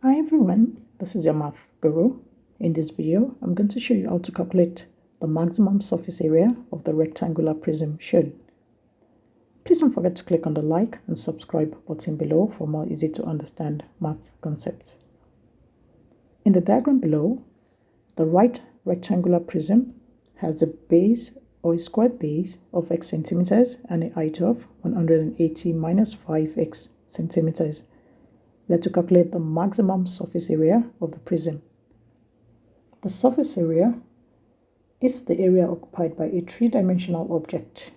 Hi everyone, this is your math guru. In this video, I'm going to show you how to calculate the maximum surface area of the rectangular prism shown. Please don't forget to click on the like and subscribe button below for more easy to understand math concepts. In the diagram below, the right rectangular prism has a base or a square base of x centimeters and a height of 180 minus 5x centimeters. We have to calculate the maximum surface area of the prism. The surface area is the area occupied by a three-dimensional object.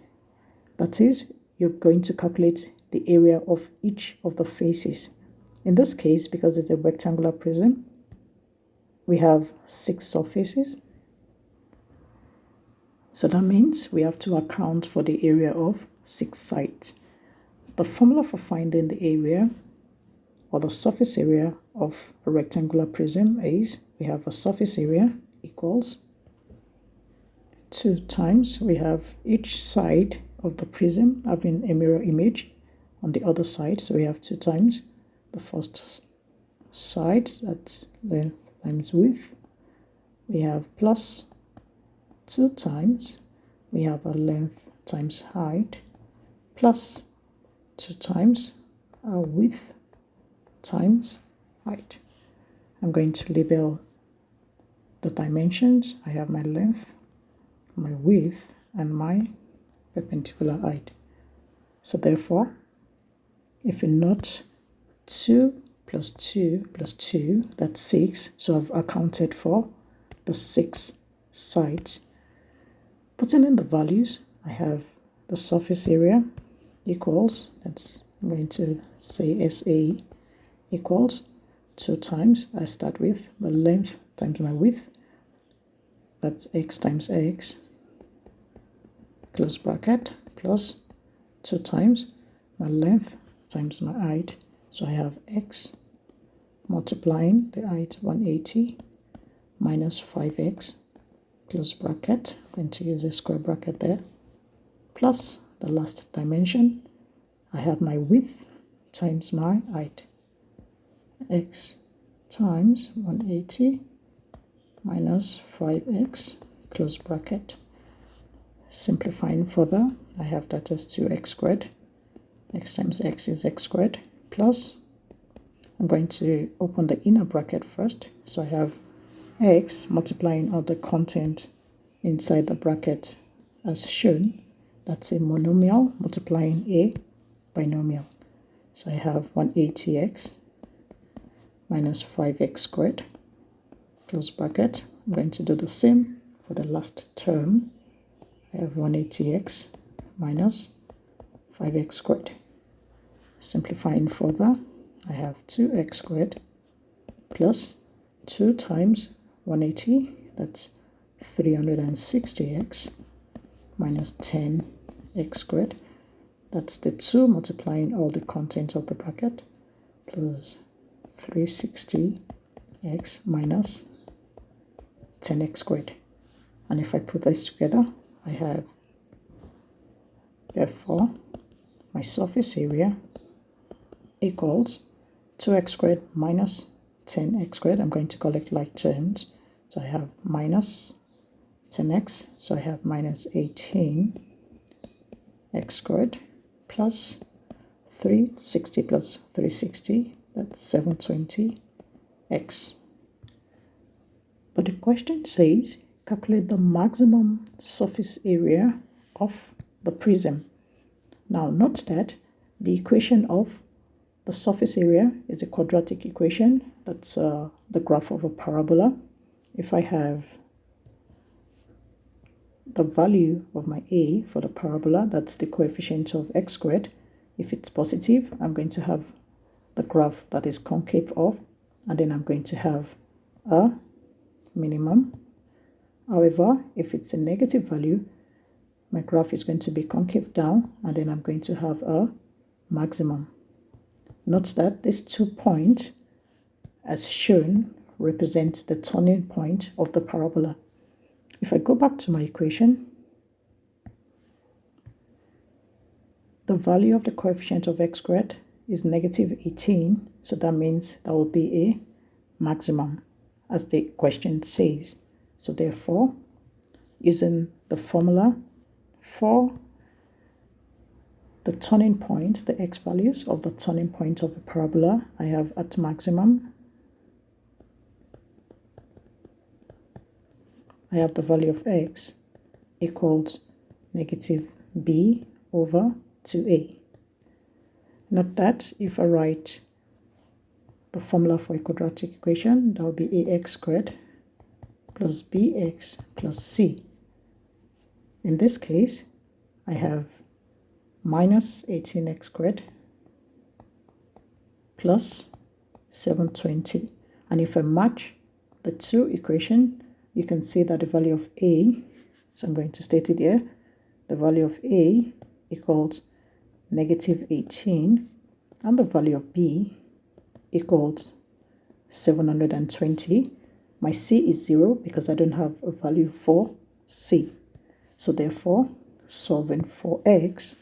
That is, you're going to calculate the area of each of the faces. In this case, because it's a rectangular prism, we have 6 surfaces. So that means we have to account for the area of 6 sides. The formula for finding the area or the surface area of a rectangular prism is we have a surface area equals 2 times we have each side of the prism having a mirror image on the other side, so we have 2 times the first side, that's length times width. We have plus 2 times we have a length times height plus 2 times our width times height. I'm going to label the dimensions. I have my length, my width, and my perpendicular height. So therefore, if we note 2 plus 2 plus 2, that's 6. So I've accounted for the 6 sides. Putting in the values, I have the surface area equals, I'm going to say SA equals 2 times, I start with the length times my width, that's x times x, close bracket, plus 2 times my length times my height. So I have x multiplying the height 180 minus 5x, close bracket, I'm going to use a square bracket there, plus the last dimension, I have my width times my height, x times 180 minus 5x, close bracket. Simplifying further, I have that as 2x squared. X times x is x squared, plus I'm going to open the inner bracket first. So I have x multiplying all the content inside the bracket as shown. That's a monomial multiplying a binomial. So I have 180x minus 5x squared, close bracket. I'm going to do the same for the last term. I have 180x minus 5x squared. Simplifying further, I have 2x squared plus 2 times 180, that's 360x minus 10x squared. That's the 2 multiplying all the content of the bracket plus 360x minus 10x squared. And if I put this together, I have, therefore, my surface area equals 2x squared minus 10x squared. I'm going to collect like terms. So I have minus 10x, so I have minus 18x squared plus 360 plus 360, that's 720x. But the question says calculate the maximum surface area of the prism. Now note that the equation of the surface area is a quadratic equation. That's the graph of a parabola. If I have the value of my a for the parabola, that's the coefficient of x squared. If it's positive, I'm going to have the graph that is concave up, and then I'm going to have a minimum. However, if it's a negative value, my graph is going to be concave down, and then I'm going to have a maximum. Note that these 2 points, as shown, represent the turning point of the parabola. If I go back to my equation, the value of the coefficient of x squared is negative 18, so that means that will be a maximum, as the question says. So therefore, using the formula for the turning point, the x values of the turning point of the parabola, I have at maximum, I have the value of x equals negative b over 2a. Note that if I write the formula for a quadratic equation, that will be ax squared plus bx plus c. In this case, I have minus 18x squared plus 720. And if I match the two equations, you can see that the value of a, so I'm going to state it here, the value of a equals negative 18, and the value of b equals 720. My c is 0 because I don't have a value for c. So therefore, solving for x,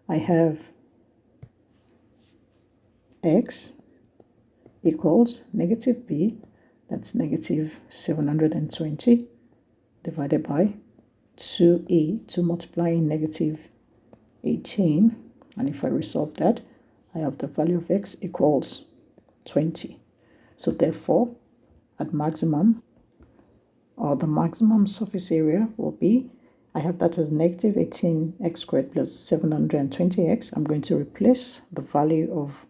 I have x equals negative b, that's negative 720, divided by 2a, 2 multiplying negative 18. And if I resolve that, I have the value of x equals 20. So therefore, at maximum, or the maximum surface area will be, I have that as negative 18x squared plus 720x. I'm going to replace the value of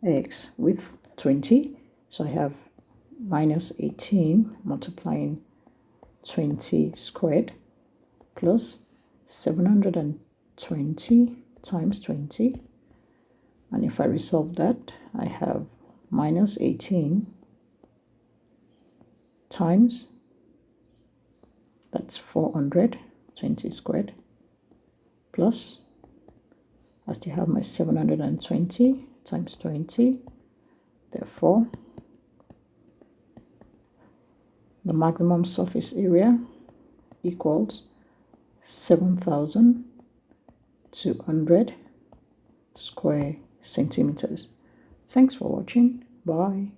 x with 20. So I have minus 18 multiplying 20 squared plus 720 times 20. And if I resolve that, I have minus 18 times, that's 400, 20 squared, plus, I still have my 720 times 20. Therefore, the maximum surface area equals 7,200 square centimeters. Thanks for watching. Bye.